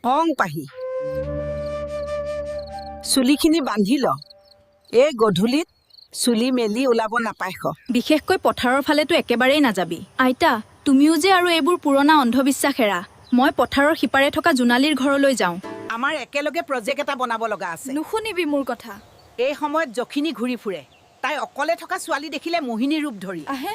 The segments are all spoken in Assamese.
অং পাহি চুলিখিনি বান্ধি ল এই গধূলিত চুলি মেলি ওলাব নাপায় বিশেষকৈ পথাৰৰ ফালেতো একেবাৰেই নাযাবি আইতা তুমিও যে আৰু এইবোৰ পুৰণা অন্ধবিশ্বাস এৰা মই পথাৰৰ সিপাৰে থকা জোনালীৰ ঘৰলৈ যাওঁ আমাৰ একেলগে প্ৰজেক্ট এটা বনাব লগা আছে নুশুনিবি মোৰ কথা এই সময়ত যখিনি ঘূৰি ফুৰে তাই অকলে থকা ছোৱালী দেখিলে মোহিনী ৰূপ ধৰি আহে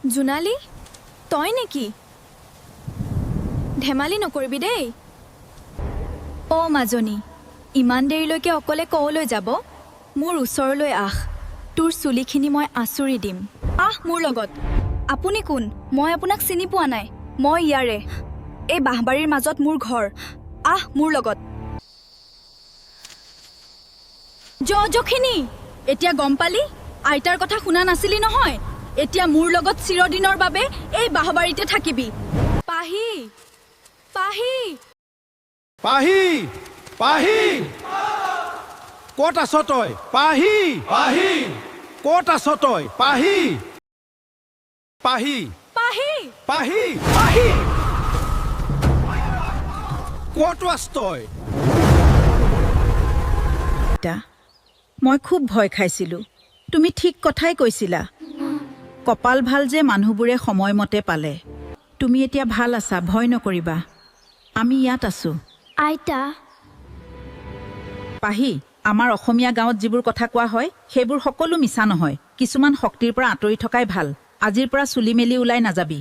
জোনালী তই নেকি ধেমালি নকৰিবি দেই অ মাজনী ইমান দেৰিলৈকে অকলে কলৈ যাব মোৰ ওচৰলৈ আহ তোৰ চুলিখিনি মই আঁচুৰি দিম আহ মোৰ লগত আপুনি কোন মই আপোনাক চিনি পোৱা নাই মই ইয়াৰে এই বাঁহবাৰীৰ মাজত মোৰ ঘৰ আহ মোৰ লগত যখিনি এতিয়া গম পালি আইতাৰ কথা শুনা নাছিলি নহয় এতিয়া মোৰ লগত চিৰদিনৰ বাবে এই বাঁহবাৰীতে থাকিবি পাহি পাহি পাহি পাহি ক'ত আছ তই পাহি পাহি ক'ত আছ তই পাহি পাহি পাহি পাহি পাহি ক'ত আছ তই মই খুব ভয় খাইছিলোঁ তুমি ঠিক কথাই কৈছিলা কপাল ভাল যে মানুহবোৰে সময়মতে পালে তুমি এতিয়া ভাল আছা ভয় নকৰিবা আমি ইয়াত আছোঁ আইতা পাহি আমাৰ অসমীয়া গাঁৱত যিবোৰ কথা কোৱা হয় সেইবোৰ সকলো মিছা নহয় কিছুমান শক্তিৰ পৰা আঁতৰি থকাই ভাল আজিৰ পৰা চুলি মেলি ওলাই নাযাবি